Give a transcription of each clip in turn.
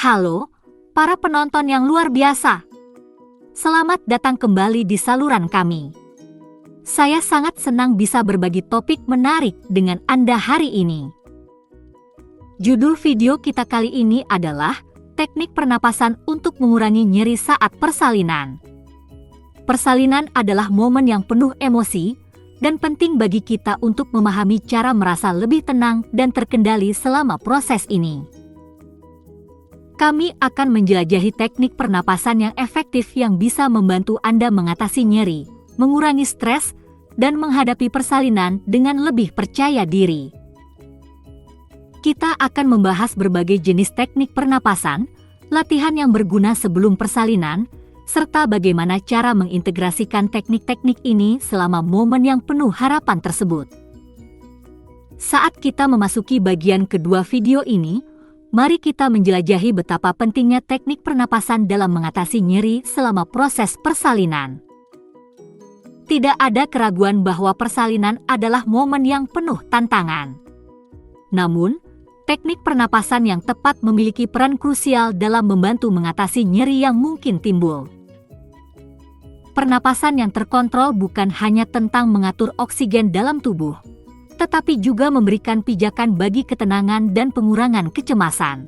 Halo, para penonton yang luar biasa. Selamat datang kembali di saluran kami. Saya sangat senang bisa berbagi topik menarik dengan Anda hari ini. Judul video kita kali ini adalah teknik pernapasan untuk mengurangi nyeri saat persalinan. Persalinan adalah momen yang penuh emosi dan penting bagi kita untuk memahami cara merasa lebih tenang dan terkendali selama proses ini. Kami akan menjelajahi teknik pernapasan yang efektif yang bisa membantu Anda mengatasi nyeri, mengurangi stres, dan menghadapi persalinan dengan lebih percaya diri. Kita akan membahas berbagai jenis teknik pernapasan, latihan yang berguna sebelum persalinan, serta bagaimana cara mengintegrasikan teknik-teknik ini selama momen yang penuh harapan tersebut. Saat kita memasuki bagian kedua video ini, mari kita menjelajahi betapa pentingnya teknik pernapasan dalam mengatasi nyeri selama proses persalinan. Tidak ada keraguan bahwa persalinan adalah momen yang penuh tantangan. Namun, teknik pernapasan yang tepat memiliki peran krusial dalam membantu mengatasi nyeri yang mungkin timbul. Pernapasan yang terkontrol bukan hanya tentang mengatur oksigen dalam tubuh, tetapi juga memberikan pijakan bagi ketenangan dan pengurangan kecemasan.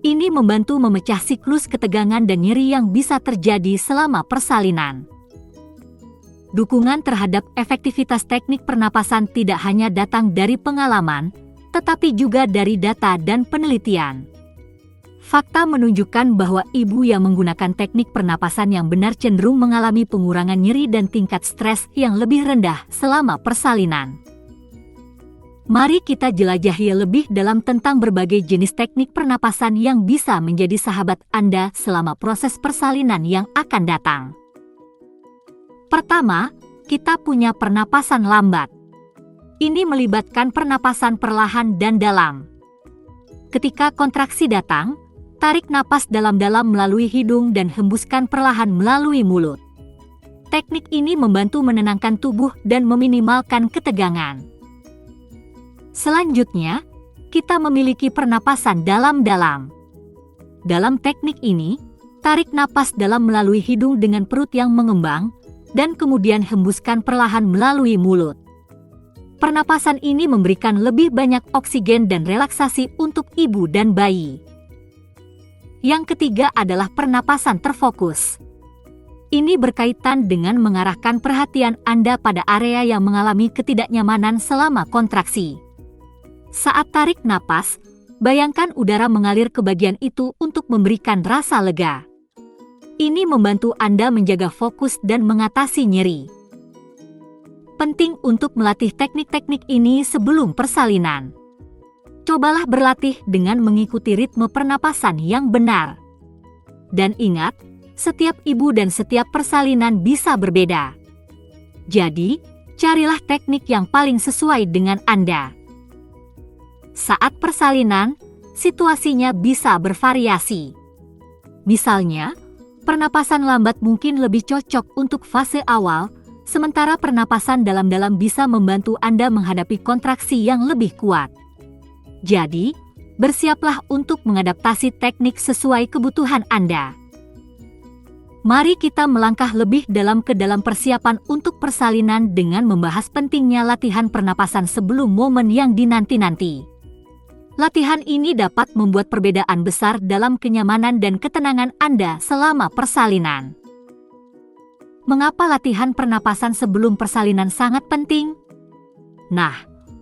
Ini membantu memecah siklus ketegangan dan nyeri yang bisa terjadi selama persalinan. Dukungan terhadap efektivitas teknik pernapasan tidak hanya datang dari pengalaman, tetapi juga dari data dan penelitian. Fakta menunjukkan bahwa ibu yang menggunakan teknik pernapasan yang benar cenderung mengalami pengurangan nyeri dan tingkat stres yang lebih rendah selama persalinan. Mari kita jelajahi lebih dalam tentang berbagai jenis teknik pernapasan yang bisa menjadi sahabat Anda selama proses persalinan yang akan datang. Pertama, kita punya pernapasan lambat. Ini melibatkan pernapasan perlahan dan dalam. Ketika kontraksi datang, tarik napas dalam-dalam melalui hidung dan hembuskan perlahan melalui mulut. Teknik ini membantu menenangkan tubuh dan meminimalkan ketegangan. Selanjutnya, kita memiliki pernapasan dalam-dalam. Dalam teknik ini, tarik napas dalam melalui hidung dengan perut yang mengembang, dan kemudian hembuskan perlahan melalui mulut. Pernapasan ini memberikan lebih banyak oksigen dan relaksasi untuk ibu dan bayi. Yang ketiga adalah pernapasan terfokus. Ini berkaitan dengan mengarahkan perhatian Anda pada area yang mengalami ketidaknyamanan selama kontraksi. Saat tarik napas, bayangkan udara mengalir ke bagian itu untuk memberikan rasa lega. Ini membantu Anda menjaga fokus dan mengatasi nyeri. Penting untuk melatih teknik-teknik ini sebelum persalinan. Cobalah berlatih dengan mengikuti ritme pernapasan yang benar. Dan ingat, setiap ibu dan setiap persalinan bisa berbeda. Jadi, carilah teknik yang paling sesuai dengan Anda. Saat persalinan, situasinya bisa bervariasi. Misalnya, pernapasan lambat mungkin lebih cocok untuk fase awal, sementara pernapasan dalam-dalam bisa membantu Anda menghadapi kontraksi yang lebih kuat. Jadi, bersiaplah untuk mengadaptasi teknik sesuai kebutuhan Anda. Mari kita melangkah lebih dalam ke dalam persiapan untuk persalinan dengan membahas pentingnya latihan pernapasan sebelum momen yang dinanti-nanti. Latihan ini dapat membuat perbedaan besar dalam kenyamanan dan ketenangan Anda selama persalinan. Mengapa latihan pernapasan sebelum persalinan sangat penting? Nah,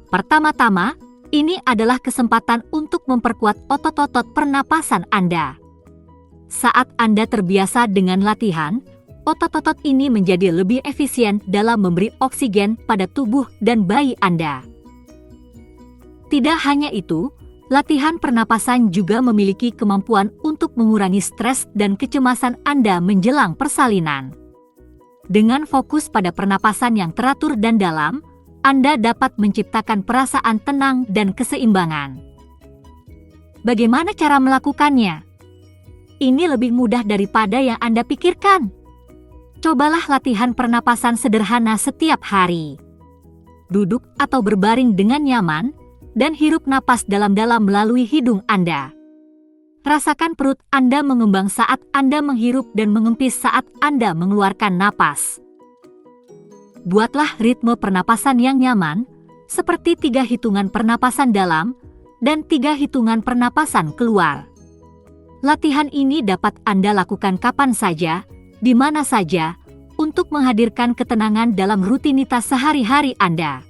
pertama-tama, ini adalah kesempatan untuk memperkuat otot-otot pernapasan Anda. Saat Anda terbiasa dengan latihan, otot-otot ini menjadi lebih efisien dalam memberi oksigen pada tubuh dan bayi Anda. Tidak hanya itu, latihan pernapasan juga memiliki kemampuan untuk mengurangi stres dan kecemasan Anda menjelang persalinan. Dengan fokus pada pernapasan yang teratur dan dalam, Anda dapat menciptakan perasaan tenang dan keseimbangan. Bagaimana cara melakukannya? Ini lebih mudah daripada yang Anda pikirkan. Cobalah latihan pernapasan sederhana setiap hari. Duduk atau berbaring dengan nyaman, dan hirup napas dalam-dalam melalui hidung Anda. Rasakan perut Anda mengembang saat Anda menghirup dan mengempis saat Anda mengeluarkan napas. Buatlah ritme pernapasan yang nyaman, seperti 3 hitungan pernapasan dalam dan 3 hitungan pernapasan keluar. Latihan ini dapat Anda lakukan kapan saja, di mana saja, untuk menghadirkan ketenangan dalam rutinitas sehari-hari Anda.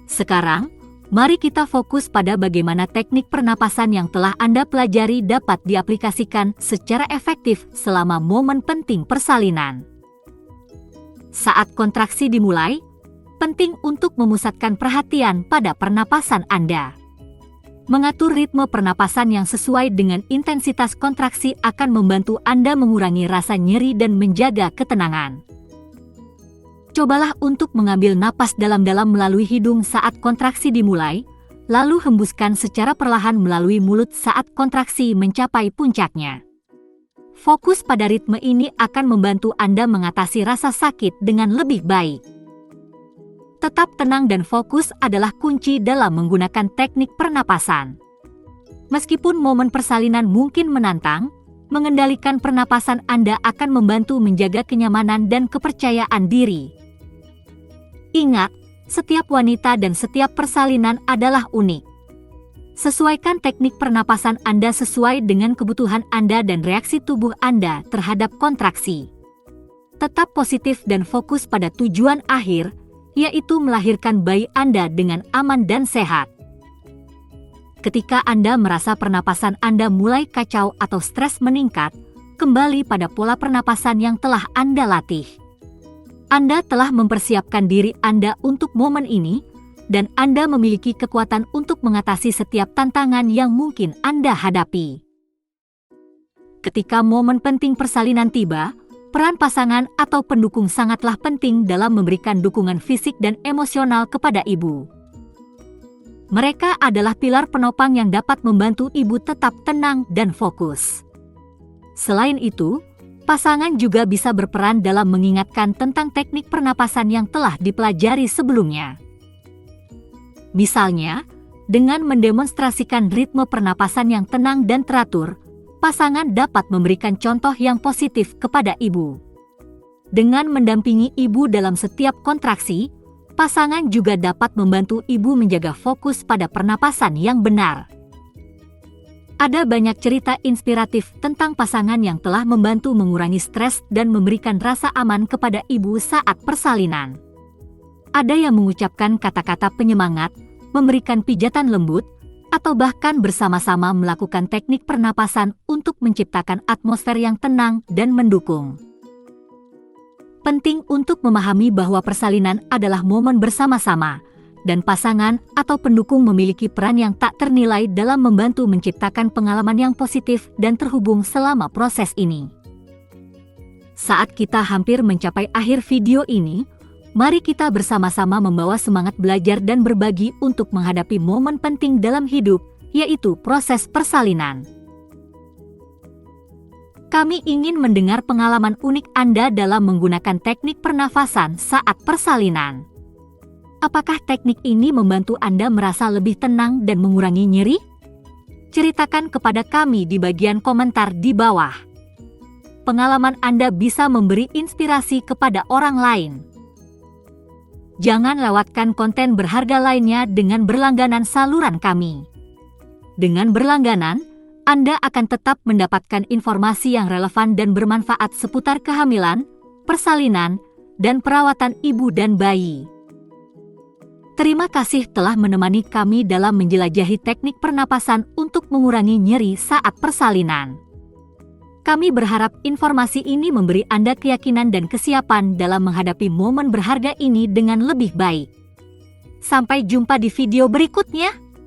Sekarang, mari kita fokus pada bagaimana teknik pernapasan yang telah Anda pelajari dapat diaplikasikan secara efektif selama momen penting persalinan. Saat kontraksi dimulai, penting untuk memusatkan perhatian pada pernapasan Anda. Mengatur ritme pernapasan yang sesuai dengan intensitas kontraksi akan membantu Anda mengurangi rasa nyeri dan menjaga ketenangan. Cobalah untuk mengambil napas dalam-dalam melalui hidung saat kontraksi dimulai, lalu hembuskan secara perlahan melalui mulut saat kontraksi mencapai puncaknya. Fokus pada ritme ini akan membantu Anda mengatasi rasa sakit dengan lebih baik. Tetap tenang dan fokus adalah kunci dalam menggunakan teknik pernapasan. Meskipun momen persalinan mungkin menantang, mengendalikan pernapasan Anda akan membantu menjaga kenyamanan dan kepercayaan diri. Ingat, setiap wanita dan setiap persalinan adalah unik. Sesuaikan teknik pernapasan Anda sesuai dengan kebutuhan Anda dan reaksi tubuh Anda terhadap kontraksi. Tetap positif dan fokus pada tujuan akhir, yaitu melahirkan bayi Anda dengan aman dan sehat. Ketika Anda merasa pernapasan Anda mulai kacau atau stres meningkat, kembali pada pola pernapasan yang telah Anda latih. Anda telah mempersiapkan diri Anda untuk momen ini, dan Anda memiliki kekuatan untuk mengatasi setiap tantangan yang mungkin Anda hadapi. Ketika momen penting persalinan tiba, peran pasangan atau pendukung sangatlah penting dalam memberikan dukungan fisik dan emosional kepada ibu. Mereka adalah pilar penopang yang dapat membantu ibu tetap tenang dan fokus. Selain itu, pasangan juga bisa berperan dalam mengingatkan tentang teknik pernapasan yang telah dipelajari sebelumnya. Misalnya, dengan mendemonstrasikan ritme pernapasan yang tenang dan teratur, pasangan dapat memberikan contoh yang positif kepada ibu. Dengan mendampingi ibu dalam setiap kontraksi, pasangan juga dapat membantu ibu menjaga fokus pada pernapasan yang benar. Ada banyak cerita inspiratif tentang pasangan yang telah membantu mengurangi stres dan memberikan rasa aman kepada ibu saat persalinan. Ada yang mengucapkan kata-kata penyemangat, memberikan pijatan lembut, atau bahkan bersama-sama melakukan teknik pernapasan untuk menciptakan atmosfer yang tenang dan mendukung. Penting untuk memahami bahwa persalinan adalah momen bersama-sama, dan pasangan atau pendukung memiliki peran yang tak ternilai dalam membantu menciptakan pengalaman yang positif dan terhubung selama proses ini. Saat kita hampir mencapai akhir video ini, mari kita bersama-sama membawa semangat belajar dan berbagi untuk menghadapi momen penting dalam hidup, yaitu proses persalinan. Kami ingin mendengar pengalaman unik Anda dalam menggunakan teknik pernafasan saat persalinan. Apakah teknik ini membantu Anda merasa lebih tenang dan mengurangi nyeri? Ceritakan kepada kami di bagian komentar di bawah. Pengalaman Anda bisa memberi inspirasi kepada orang lain. Jangan lewatkan konten berharga lainnya dengan berlangganan saluran kami. Dengan berlangganan, Anda akan tetap mendapatkan informasi yang relevan dan bermanfaat seputar kehamilan, persalinan, dan perawatan ibu dan bayi. Terima kasih telah menemani kami dalam menjelajahi teknik pernapasan untuk mengurangi nyeri saat persalinan. Kami berharap informasi ini memberi Anda keyakinan dan kesiapan dalam menghadapi momen berharga ini dengan lebih baik. Sampai jumpa di video berikutnya.